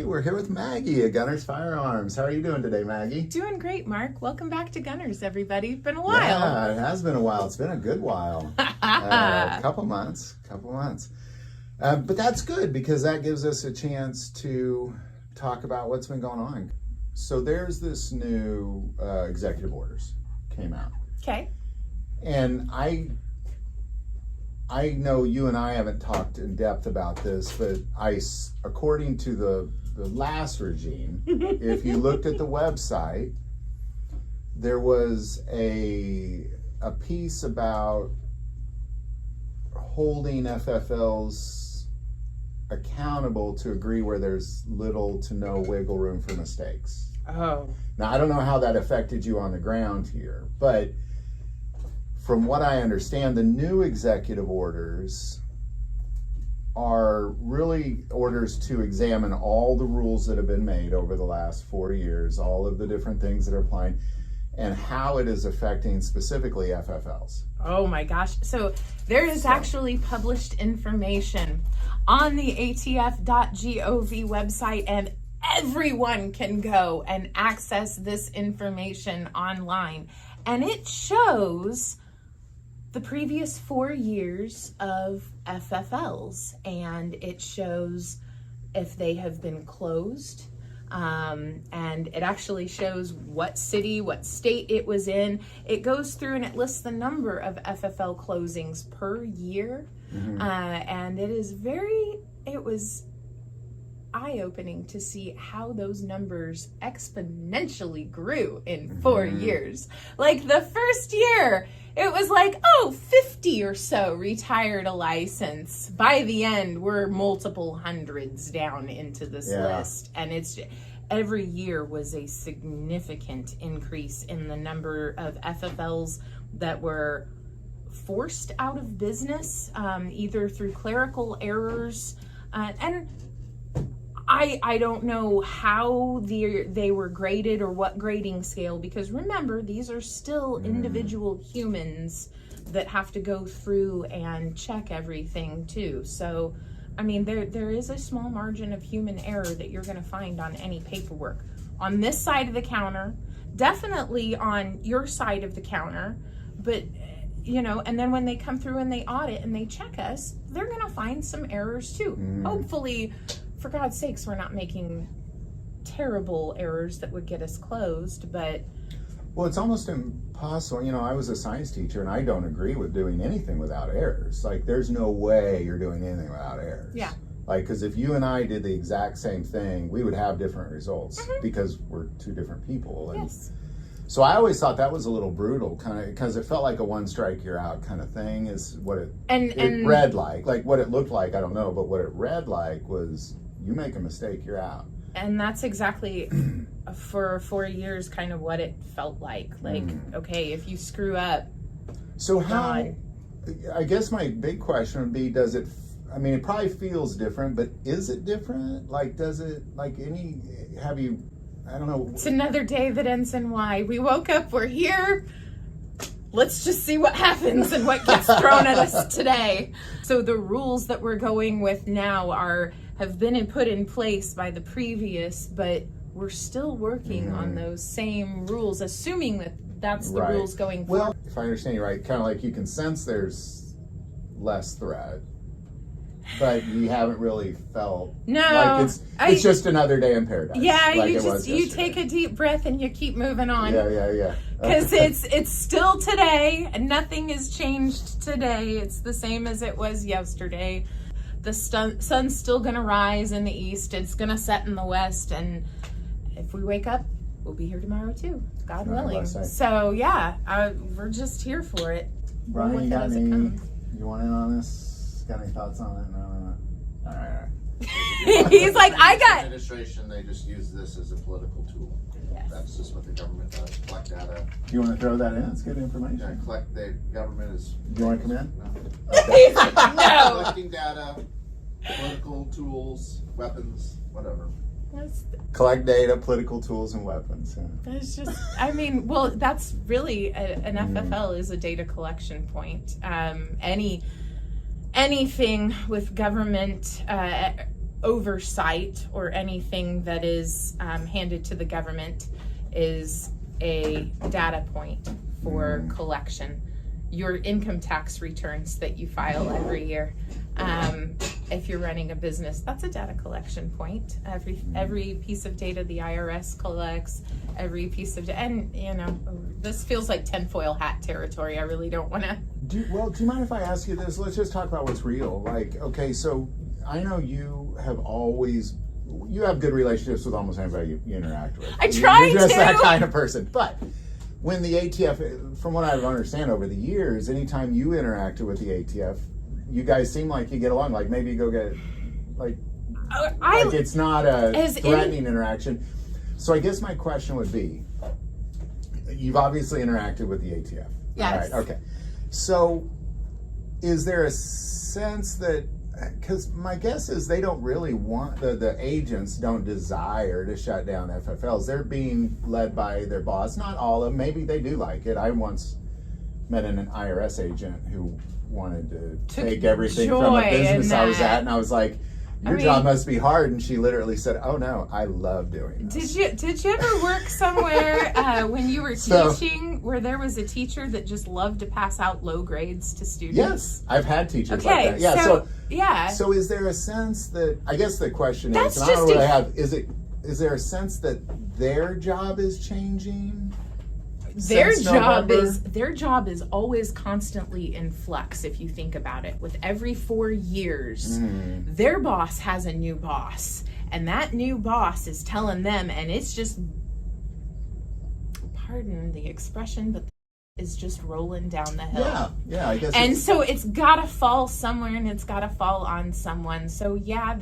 we're here with Maggie at Gunners Firearms. How are you doing today, Maggie? Doing great, Mark. Welcome back to Gunners, everybody. Been a while. Yeah, it has been a while. It's been a good while. Couple months. But that's good because that gives us a chance to talk about what's been going on. So there's this new executive orders came out. Okay. And I know you and I haven't talked in depth about this, but according to the last regime, if you looked at the website, there was a piece about holding FFLs accountable to agree where there's little to no wiggle room for mistakes. Oh. Now, I don't know how that affected you on the ground here, but from what I understand, the new executive orders are really orders to examine all the rules that have been made over the last 4 years, all of the different things that are applying, and how it is affecting specifically FFLs. Oh my gosh. So there is actually published information on the atf.gov website, and everyone can go and access this information online. And it shows the previous 4 years of FFLs, and it shows if they have been closed, and it actually shows what city, what state it was in. It goes through and it lists the number of FFL closings per year, and it was eye-opening to see how those numbers exponentially grew in 4 years. Like the first year, it was like, 50 or so retired a license. By the end, we're multiple hundreds down into this list. And it's every year was a significant increase in the number of FFLs that were forced out of business, either through clerical errors. And I don't know how they were graded or what grading scale, because remember, these are still individual humans that have to go through and check everything too. So, I mean, there is a small margin of human error that you're going to find on any paperwork. On this side of the counter, definitely on your side of the counter, but and then when they come through and they audit and they check us, they're going to find some errors too. Hopefully, for God's sakes, we're not making terrible errors that would get us closed, but... Well, it's almost impossible. I was a science teacher, and I don't agree with doing anything without errors. Like, there's no way you're doing anything without errors. Yeah. Like, because if you and I did the exact same thing, we would have different results because we're two different people. And yes. So I always thought that was a little brutal, kind of, because it felt like a one strike you're out kind of thing is what it read like. Like, what it looked like, I don't know, but what it read like was... You make a mistake, you're out. And that's exactly, for 4 years, kind of what it felt like. Like, okay, if you screw up, so how, I guess my big question would be, it probably feels different, but is it different? Like, does it, I don't know. It's another day that ends in Y. We woke up, we're here. Let's just see what happens and what gets thrown at us today. So the rules that we're going with now have been put in place by the previous, but we're still working on those same rules, assuming that that's the rules going forward. Well, if I understand you right, kind of like you can sense there's less threat, but you haven't really felt like it's just another day in paradise. Yeah, like you take a deep breath and you keep moving on. Yeah. Because it's still today, and nothing has changed today. It's the same as it was yesterday. The sun's still going to rise in the east. It's going to set in the west. And if we wake up, we'll be here tomorrow too, God willing. So, we're just here for it. Brian, you want in on this? Got any thoughts on it? No. All right. He's like, I got... Administration, they just use this as a political tool. Yes. That's just what the government does, collect data. Do you want to throw that in? It's good information. Yeah, the government is... Do you want to come in? No. He's like, no! Collecting data, political tools, weapons, whatever. Collect data, political tools, and weapons. Yeah. That's just, that's really, an FFL is a data collection point. Anything with government oversight or anything that is handed to the government is a data point for collection. Your income tax returns that you file every year. If you're running a business, that's a data collection point. Every piece of data the IRS collects, every piece of and this feels like tinfoil hat territory. I really don't want to. Do you mind if I ask you this? Let's just talk about what's real. Like, okay, so I know you have good relationships with almost anybody you interact with. I try You're just to. that kind of person. But when the ATF, from what I understand over the years, anytime you interacted with the ATF, you guys seem like you get along. Like maybe you go get like it's not a threatening interaction. So I guess my question would be, you've obviously interacted with the ATF. Yes. All right, okay. So is there a sense that, because my guess is they don't really want, the agents don't desire to shut down FFLs. They're being led by their boss. Not all of them. Maybe they do like it. I once met an IRS agent who wanted to take everything from a business I was at, and I was like, your job must be hard. And she literally said, oh no, I love doing this. Did you ever work somewhere when you were teaching where there was a teacher that just loved to pass out low grades to students? Yes, I've had teachers like that. Yeah, so is there a sense that, I guess the question That's is, and I don't just really have, is there a sense that their job is changing? Their job is always constantly in flux. If you think about it, with every 4 years, their boss has a new boss, and that new boss is telling them, and it's just, pardon the expression, but is just rolling down the hill. Yeah, I guess. And so it's gotta fall somewhere, and it's gotta fall on someone. So yeah,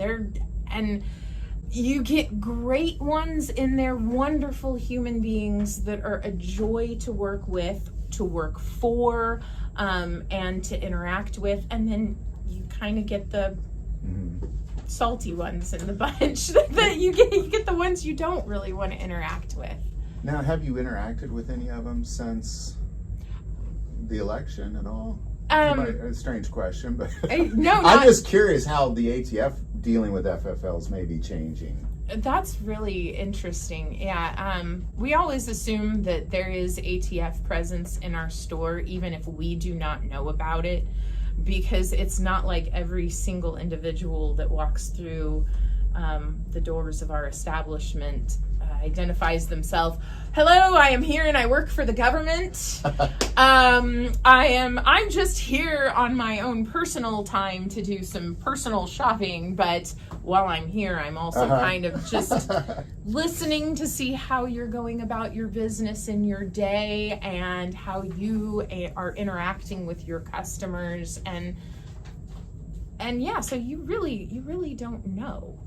you get great ones in there, wonderful human beings that are a joy to work with, to work for, and to interact with. And then you kind of get the salty ones in the bunch that you get the ones you don't really want to interact with. Now, have you interacted with any of them since the election at all? A strange question, but I'm just curious how the ATF dealing with FFLs may be changing. That's really interesting. Yeah, we always assume that there is ATF presence in our store, even if we do not know about it, because it's not like every single individual that walks through the doors of our establishment identifies themselves. Hello, I am here and I work for the government. I'm just here on my own personal time to do some personal shopping, but while I'm here, I'm also kind of just listening to see how you're going about your business in your day and how you are interacting with your customers, and yeah, so you really don't know.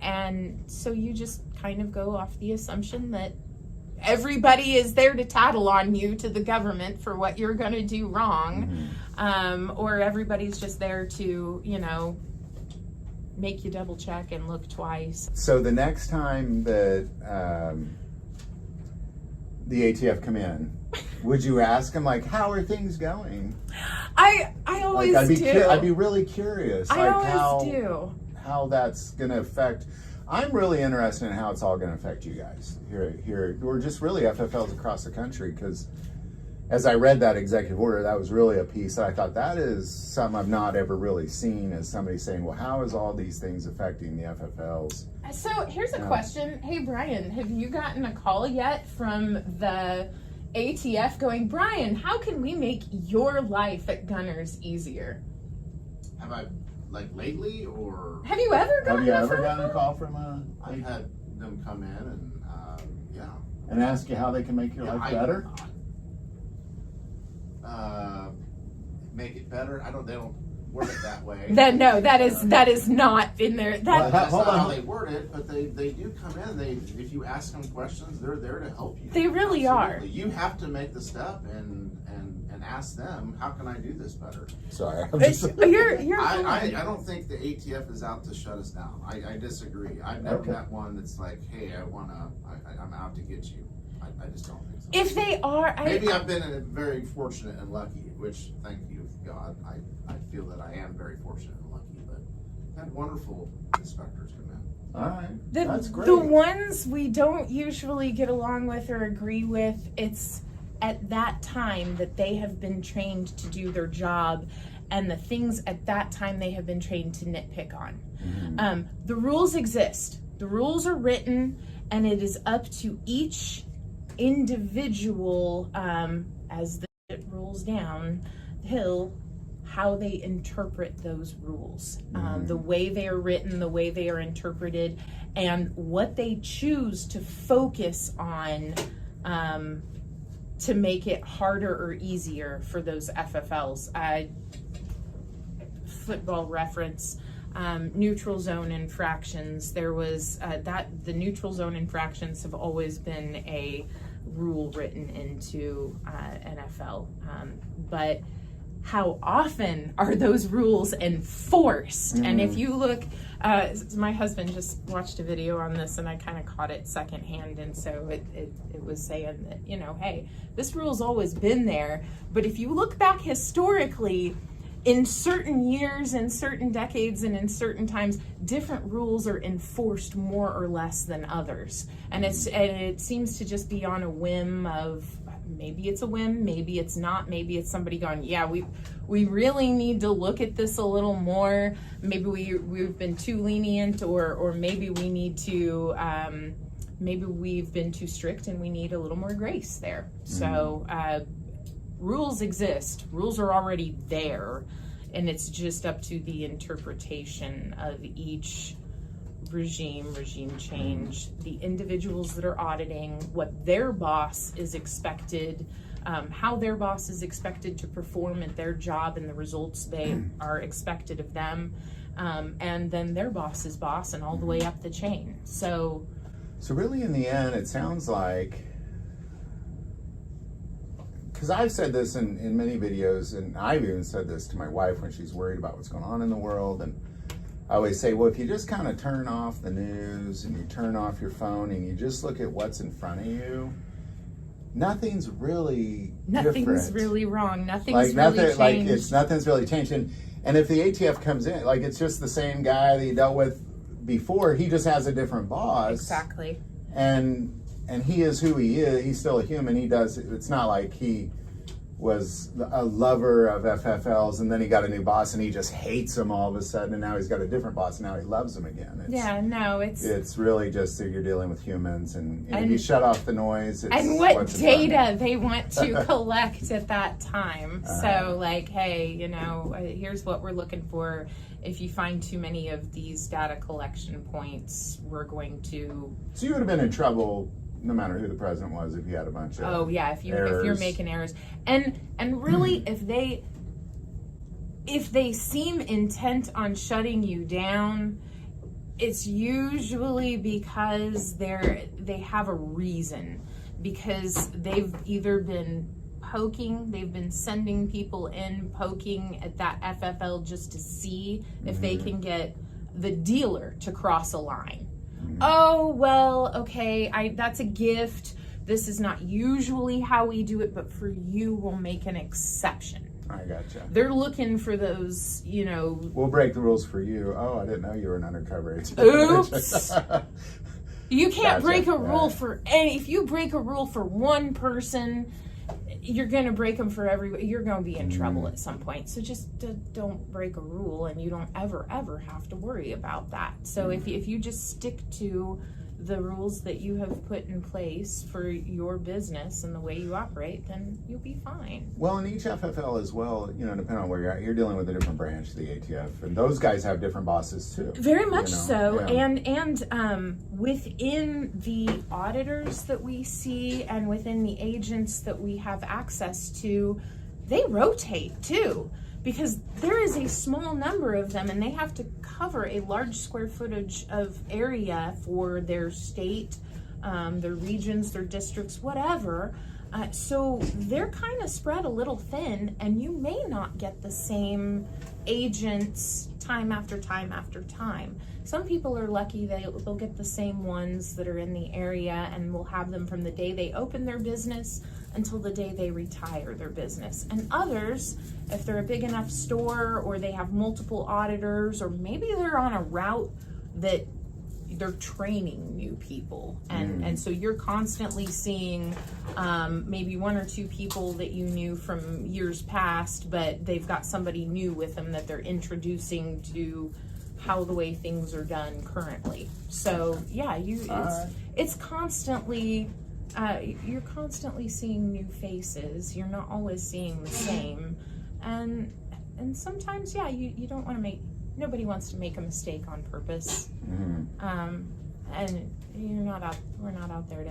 And so you just kind of go off the assumption that everybody is there to tattle on you to the government for what you're going to do wrong, or everybody's just there to, make you double check and look twice. So the next time that the ATF come in, would you ask them, like, how are things going? I always do. I'd be really curious. I always do. How that's going to affect. I'm really interested in how it's all going to affect you guys here, or just really FFLs across the country, because as I read that executive order, that was really a piece that I thought, that is something I've not ever really seen, as somebody saying, well, how is all these things affecting the FFLs? So here's a question. Hey, Brian, have you gotten a call yet from the ATF going, Brian, how can we make your life at Gunners easier? Have I, lately, or? Have you ever gotten a call from I've had them come in and, and ask you how they can make your life better? Make it better? They don't word it that way. No, that is not in there. That's not how they word it, but they do come in. If you ask them questions, they're there to help you. They really are. You have to make the step and ask them, how can I do this better? Sorry. You're I don't think the ATF is out to shut us down. I disagree. I've never met one that's like, hey, I'm out to get you. I just don't think so. If they are, maybe I've been very fortunate and lucky, which, thank you, God, I feel that I am very fortunate and lucky, but had wonderful inspectors come in. All right, The, that's great. the ones we don't usually get along with or agree with, it's at that time that they have been trained to do their job, and the things at that time they have been trained to nitpick on. The rules exist. The rules are written, and it is up to each individual, as it rolls down the hill, how they interpret those rules, the way they are written, the way they are interpreted, and what they choose to focus on to make it harder or easier for those FFLs. Football reference, neutral zone infractions. There was the neutral zone infractions have always been a rule written into NFL, but how often are those rules enforced? And if you look, my husband just watched a video on this, and I kind of caught it secondhand, and so it was saying that, you know, hey, this rule's always been there, but if you look back historically, in certain years, in certain decades, and in certain times, different rules are enforced more or less than others. And it seems to just be on a whim of, maybe it's a whim, maybe it's not, maybe it's somebody going, yeah, we really need to look at this a little more. Maybe we've been too lenient, or maybe we need to, maybe we've been too strict and we need a little more grace there. So, rules exist. Rules are already there, and it's just up to the interpretation of each regime change, the individuals that are auditing, what their boss is expected, how their boss is expected to perform at their job and the results they are expected of them, and then their boss's boss, and all the way up the chain. So really in the end, it sounds like, because I've said this in many videos, and I've even said this to my wife when she's worried about what's going on in the world, and I always say, well, if you just kind of turn off the news and you turn off your phone and you just look at what's in front of you, nothing's really different. Really wrong. Nothing's like really nothing, changed. Nothing's really changed. And if the ATF comes in, like, it's just the same guy that you dealt with before, he just has a different boss. Exactly. And he is who he is. He's still a human. It's not like he was a lover of FFLs and then he got a new boss and he just hates them all of a sudden, and now he's got a different boss and now he loves them again. It's really just that you're dealing with humans, and if you shut off the noise, and what data they want to collect at that time. So like, hey, you know, here's what we're looking for. If you find too many of these data collection points, we're going to... So you would have been in trouble no matter who the president was if you had a bunch of if you're making errors, and really if they seem intent on shutting you down, it's usually because they have a reason, because they've either been poking, they've been sending people in poking at that FFL just to see if they can get the dealer to cross a line. Oh, well, okay, that's a gift. This is not usually how we do it, but for you, we'll make an exception. I gotcha. They're looking for those, you know... We'll break the rules for you. Oh, I didn't know you were an undercover agent. Oops! You can't break a rule for if you break a rule for one person, you're going to break them for everybody. You're going to be in trouble at some point. So just don't break a rule, and you don't ever have to worry about that. So if you just stick to the rules that you have put in place for your business and the way you operate, then you'll be fine. Well, in each FFL as well, you know, depending on where you're at, you're dealing with a different branch of the ATF, and those guys have different bosses too. Very much so. Yeah. And within the auditors that we see and within the agents that we have access to, they rotate too, because there is a small number of them and they have to cover a large square footage of area for their state, their regions, their districts, whatever. So they're kind of spread a little thin, and you may not get the same agents time after time after time. Some people are lucky they'll get the same ones that are in the area, and we'll have them from the day they open their business until the day they retire their business. And others, if they're a big enough store or they have multiple auditors, or maybe they're on a route that they're training new people, and so you're constantly seeing maybe one or two people that you knew from years past, but they've got somebody new with them that they're introducing to how the way things are done currently. So yeah, it's constantly you're constantly seeing new faces. You're not always seeing the same, and sometimes you don't want to make. Nobody wants to make a mistake on purpose. And we're not out there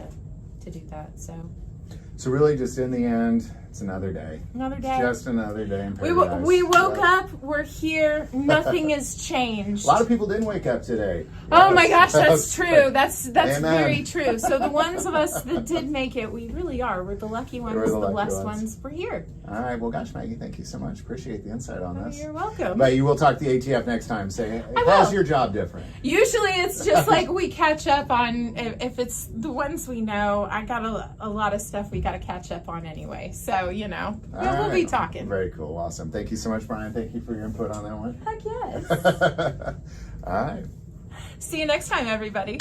to do that. So really, just in the end, it's another day. Another day. Just another day in paradise. We woke up, we're here, nothing has changed. A lot of people didn't wake up today. Oh my gosh, that's true. That's Amen. very true. So the ones of us that did make it, we really are. We're the lucky ones, We're the lucky blessed ones. ones. We're here. All right. Well, gosh, Maggie, thank you so much. Appreciate the insight on this. You're welcome. But you will talk to the ATF next time. Say, I how's will. your job different? Usually it's just like we catch up on, if it's the ones we know, I got a lot of stuff we got to catch up on anyway. So, we'll be talking. Very cool. Awesome. Thank you so much, Brian. Thank you for your input on that one. Heck yes. All right. See you next time, everybody.